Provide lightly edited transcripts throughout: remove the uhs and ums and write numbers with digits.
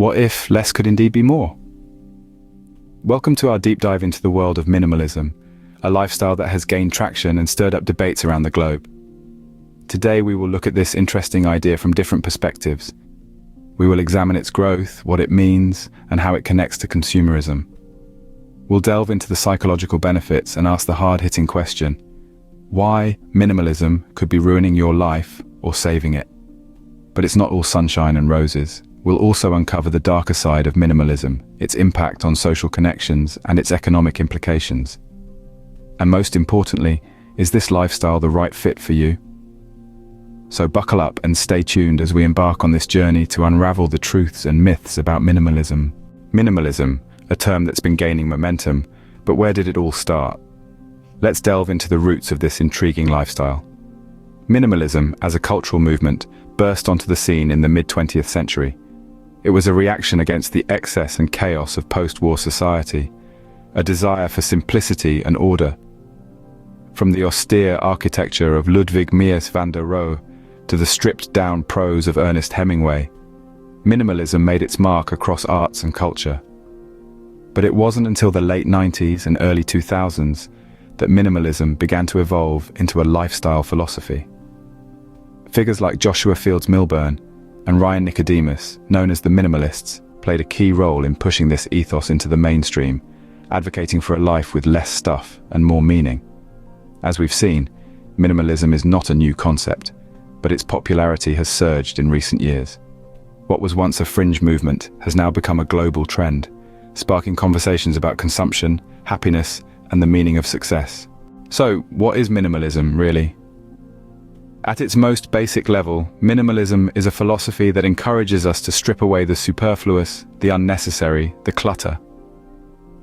What if less could indeed be more? Welcome to our deep dive into the world of minimalism, a lifestyle that has gained traction and stirred up debates around the globe. Today we will look at this interesting idea from different perspectives. We will examine its growth, what it means, and how it connects to consumerism. We'll delve into the psychological benefits and ask the hard-hitting question: why minimalism could be ruining your life or saving it? But it's not all sunshine and roses. We'll also uncover the darker side of minimalism, its impact on social connections and its economic implications. And most importantly, is this lifestyle the right fit for you? So buckle up and stay tuned as we embark on this journey to unravel the truths and myths about minimalism. Minimalism, a term that's been gaining momentum, but where did it all start? Let's delve into the roots of this intriguing lifestyle. Minimalism, as a cultural movement, burst onto the scene in the mid-20th century. It was a reaction against the excess and chaos of post-war society, a desire for simplicity and order. From the austere architecture of Ludwig Mies van der Rohe to the stripped-down prose of Ernest Hemingway, minimalism made its mark across arts and culture. But it wasn't until the late 90s and early 2000s that minimalism began to evolve into a lifestyle philosophy. Figures like Joshua Fields Millburn and Ryan Nicodemus, known as the Minimalists, played a key role in pushing this ethos into the mainstream, advocating for a life with less stuff and more meaning. As we've seen, minimalism is not a new concept, but its popularity has surged in recent years. What was once a fringe movement has now become a global trend, sparking conversations about consumption, happiness, and the meaning of success. So, what is minimalism, really? At its most basic level, minimalism is a philosophy that encourages us to strip away the superfluous, the unnecessary, the clutter.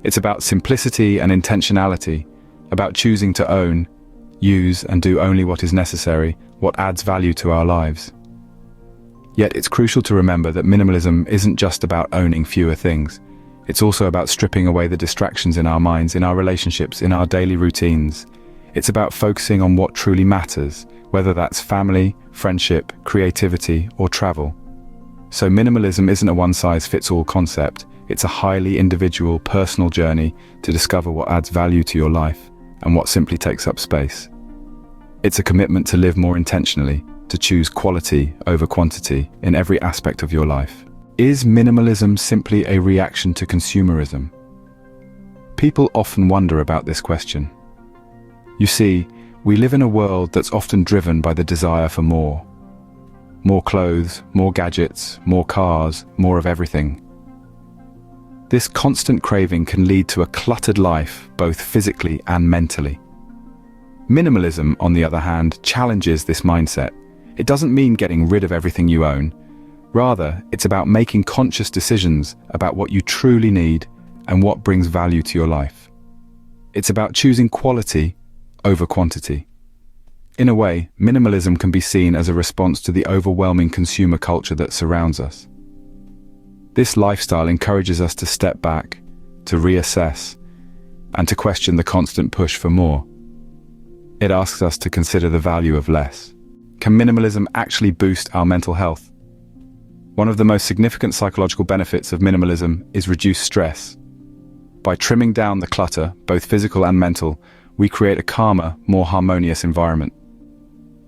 It's about simplicity and intentionality, about choosing to own, use, and do only what is necessary, what adds value to our lives. Yet it's crucial to remember that minimalism isn't just about owning fewer things. It's also about stripping away the distractions in our minds, in our relationships, in our daily routines. It's about focusing on what truly matters, whether that's family, friendship, creativity, or travel. So minimalism isn't a one-size-fits-all concept. It's a highly individual, personal journey to discover what adds value to your life and what simply takes up space. It's a commitment to live more intentionally, to choose quality over quantity in every aspect of your life. Is minimalism simply a reaction to consumerism? People often wonder about this question. You see, we live in a world that's often driven by the desire for more. More clothes, more gadgets, more cars, more of everything. This constant craving can lead to a cluttered life, both physically and mentally. Minimalism, on the other hand, challenges this mindset. It doesn't mean getting rid of everything you own. Rather, it's about making conscious decisions about what you truly need and what brings value to your life. It's about choosing quality over quantity. In a way, minimalism can be seen as a response to the overwhelming consumer culture that surrounds us. This lifestyle encourages us to step back, to reassess, and to question the constant push for more. It asks us to consider the value of less. Can minimalism actually boost our mental health? One of the most significant psychological benefits of minimalism is reduced stress. By trimming down the clutter, both physical and mental, we create a calmer, more harmonious environment.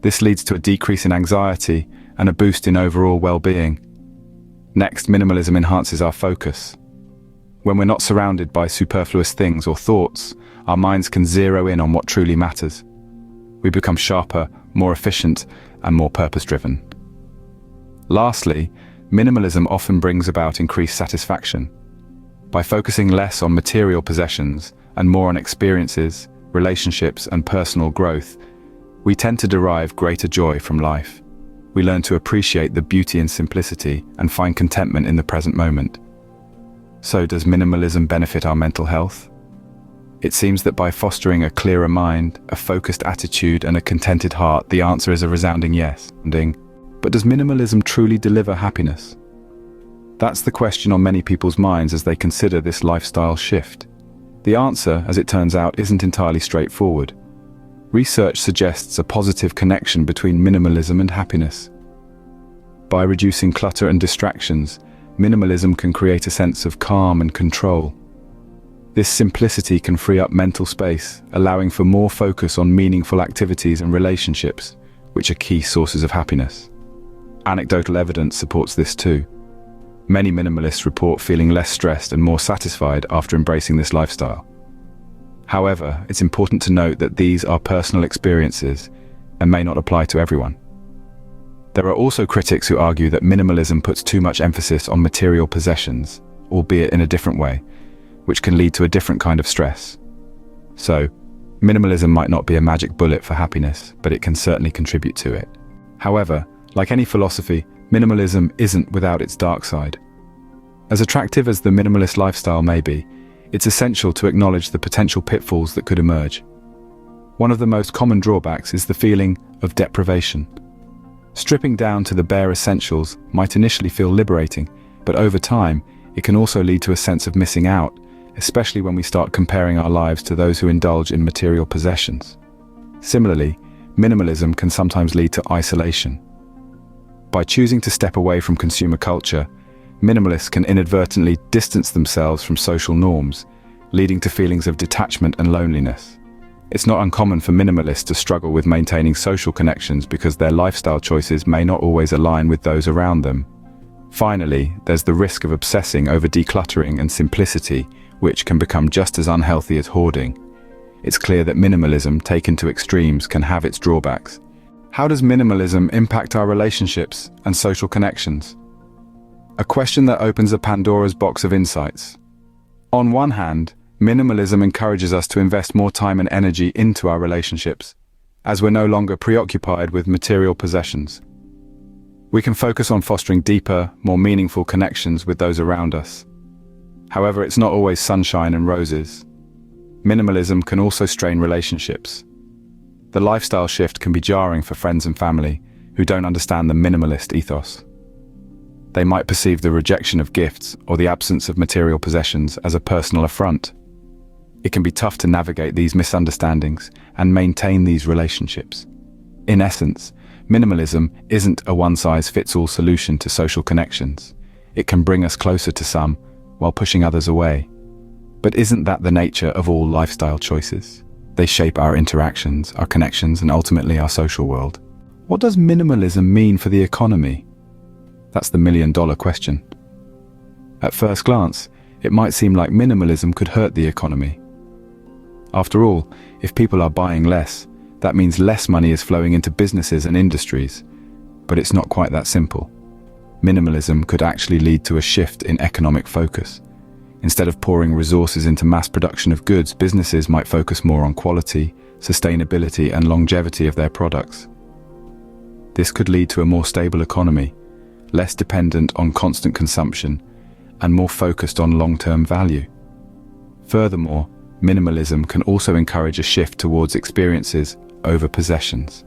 This leads to a decrease in anxiety and a boost in overall well-being. Next, minimalism enhances our focus. When we're not surrounded by superfluous things or thoughts, our minds can zero in on what truly matters. We become sharper, more efficient, and more purpose-driven. Lastly, minimalism often brings about increased satisfaction. By focusing less on material possessions and more on experiences, relationships, and personal growth, we tend to derive greater joy from life. We learn to appreciate the beauty in simplicity and find contentment in the present moment. So, does minimalism benefit our mental health? It seems that by fostering a clearer mind, a focused attitude, and a contented heart, the answer is a resounding yes. But does minimalism truly deliver happiness? That's the question on many people's minds as they consider this lifestyle shift. The answer, as it turns out, isn't entirely straightforward. Research suggests a positive connection between minimalism and happiness. By reducing clutter and distractions, minimalism can create a sense of calm and control. This simplicity can free up mental space, allowing for more focus on meaningful activities and relationships, which are key sources of happiness. Anecdotal evidence supports this too. Many minimalists report feeling less stressed and more satisfied after embracing this lifestyle. However, it's important to note that these are personal experiences and may not apply to everyone. There are also critics who argue that minimalism puts too much emphasis on material possessions, albeit in a different way, which can lead to a different kind of stress. So, minimalism might not be a magic bullet for happiness, but it can certainly contribute to it. However, like any philosophy, minimalism isn't without its dark side. As attractive as the minimalist lifestyle may be, it's essential to acknowledge the potential pitfalls that could emerge. One of the most common drawbacks is the feeling of deprivation. Stripping down to the bare essentials might initially feel liberating, but over time, it can also lead to a sense of missing out, especially when we start comparing our lives to those who indulge in material possessions. Similarly, minimalism can sometimes lead to isolation. By choosing to step away from consumer culture, minimalists can inadvertently distance themselves from social norms, leading to feelings of detachment and loneliness. It's not uncommon for minimalists to struggle with maintaining social connections because their lifestyle choices may not always align with those around them. Finally, there's the risk of obsessing over decluttering and simplicity, which can become just as unhealthy as hoarding. It's clear that minimalism, taken to extremes, can have its drawbacks. How does minimalism impact our relationships and social connections? A question that opens a Pandora's box of insights. On one hand, minimalism encourages us to invest more time and energy into our relationships, as we're no longer preoccupied with material possessions. We can focus on fostering deeper, more meaningful connections with those around us. However, it's not always sunshine and roses. Minimalism can also strain relationships. The lifestyle shift can be jarring for friends and family who don't understand the minimalist ethos. They might perceive the rejection of gifts or the absence of material possessions as a personal affront. It can be tough to navigate these misunderstandings and maintain these relationships. In essence, minimalism isn't a one-size-fits-all solution to social connections. It can bring us closer to some while pushing others away. But isn't that the nature of all lifestyle choices? They shape our interactions, our connections, and ultimately our social world. What does minimalism mean for the economy? That's the million-dollar question. At first glance, it might seem like minimalism could hurt the economy. After all, if people are buying less, that means less money is flowing into businesses and industries. But it's not quite that simple. Minimalism could actually lead to a shift in economic focus. Instead of pouring resources into mass production of goods, businesses might focus more on quality, sustainability, and longevity of their products. This could lead to a more stable economy, less dependent on constant consumption, and more focused on long-term value. Furthermore, minimalism can also encourage a shift towards experiences over possessions.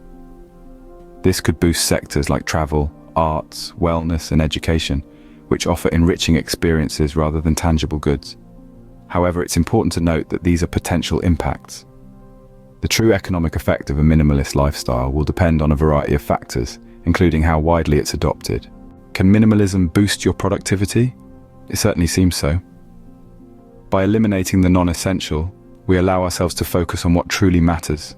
This could boost sectors like travel, arts, wellness, and education, which offer enriching experiences rather than tangible goods. However, it's important to note that these are potential impacts. The true economic effect of a minimalist lifestyle will depend on a variety of factors, including how widely it's adopted. Can minimalism boost your productivity? It certainly seems so. By eliminating the non-essential, we allow ourselves to focus on what truly matters.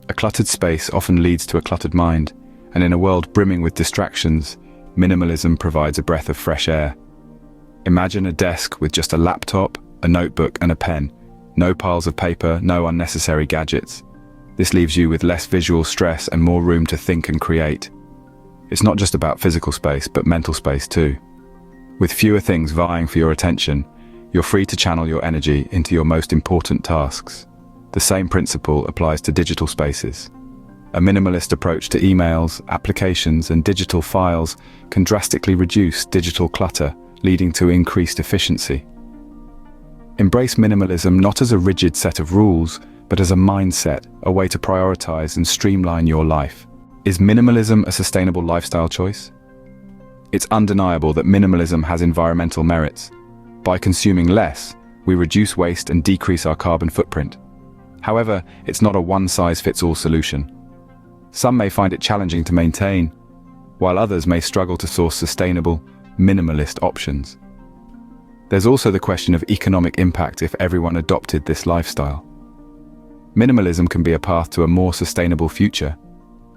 A cluttered space often leads to a cluttered mind, and in a world brimming with distractions, minimalism provides a breath of fresh air. Imagine a desk with just a laptop, a notebook, and a pen. No piles of paper, no unnecessary gadgets. This leaves you with less visual stress and more room to think and create. It's not just about physical space, but mental space too. With fewer things vying for your attention, you're free to channel your energy into your most important tasks. The same principle applies to digital spaces. A minimalist approach to emails, applications, and digital files can drastically reduce digital clutter, leading to increased efficiency. Embrace minimalism not as a rigid set of rules, but as a mindset, a way to prioritize and streamline your life. Is minimalism a sustainable lifestyle choice? It's undeniable that minimalism has environmental merits. By consuming less, we reduce waste and decrease our carbon footprint. However, it's not a one-size-fits-all solution. Some may find it challenging to maintain, while others may struggle to source sustainable, minimalist options. There's also the question of economic impact if everyone adopted this lifestyle. Minimalism can be a path to a more sustainable future,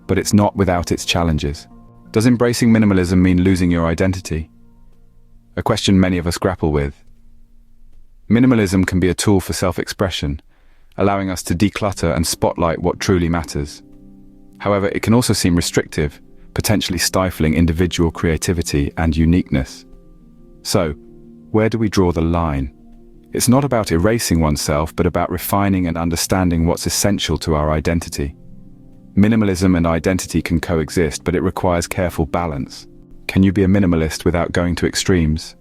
but it's not without its challenges. Does embracing minimalism mean losing your identity? A question many of us grapple with. Minimalism can be a tool for self-expression, allowing us to declutter and spotlight what truly matters. However, it can also seem restrictive, potentially stifling individual creativity and uniqueness. So, where do we draw the line? It's not about erasing oneself, but about refining and understanding what's essential to our identity. Minimalism and identity can coexist, but it requires careful balance. Can you be a minimalist without going to extremes?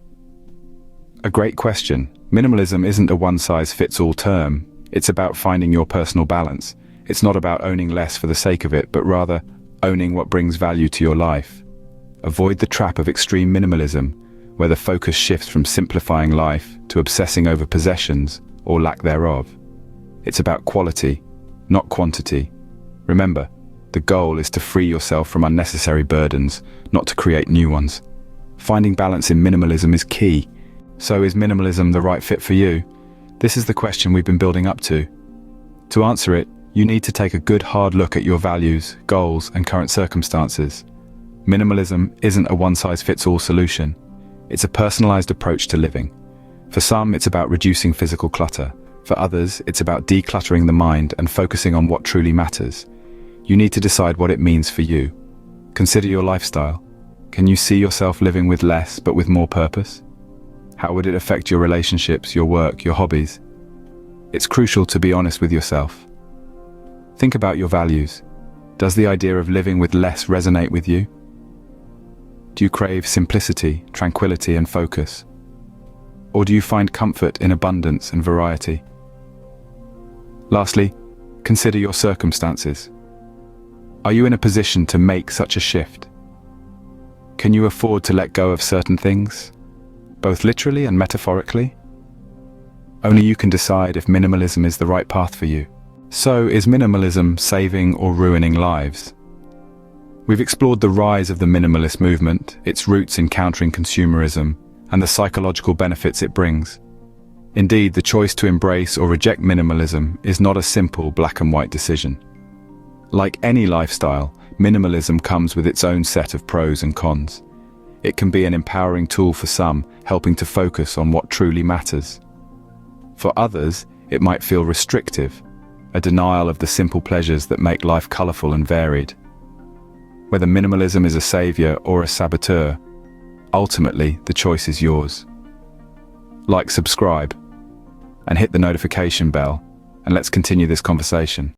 A great question. Minimalism isn't a one-size-fits-all term. It's about finding your personal balance. It's not about owning less for the sake of it, but rather owning what brings value to your life. Avoid the trap of extreme minimalism, where the focus shifts from simplifying life to obsessing over possessions or lack thereof. It's about quality, not quantity. Remember, the goal is to free yourself from unnecessary burdens, not to create new ones. Finding balance in minimalism is key. So is minimalism the right fit for you? This is the question we've been building up to. To answer it, you need to take a good hard look at your values, goals, and current circumstances. Minimalism isn't a one-size-fits-all solution. It's a personalized approach to living. For some, it's about reducing physical clutter. For others, it's about decluttering the mind and focusing on what truly matters. You need to decide what it means for you. Consider your lifestyle. Can you see yourself living with less but with more purpose? How would it affect your relationships, your work, your hobbies? It's crucial to be honest with yourself. Think about your values. Does the idea of living with less resonate with you? Do you crave simplicity, tranquility, and focus? Or do you find comfort in abundance and variety? Lastly, consider your circumstances. Are you in a position to make such a shift? Can you afford to let go of certain things, both literally and metaphorically? Only you can decide if minimalism is the right path for you. So, is minimalism saving or ruining lives? We've explored the rise of the minimalist movement, its roots in countering consumerism, and the psychological benefits it brings. Indeed, the choice to embrace or reject minimalism is not a simple black and white decision. Like any lifestyle, minimalism comes with its own set of pros and cons. It can be an empowering tool for some, helping to focus on what truly matters. For others, it might feel restrictive, a denial of the simple pleasures that make life colorful and varied. Whether minimalism is a savior or a saboteur, ultimately the choice is yours. Like, subscribe, and hit the notification bell, and let's continue this conversation.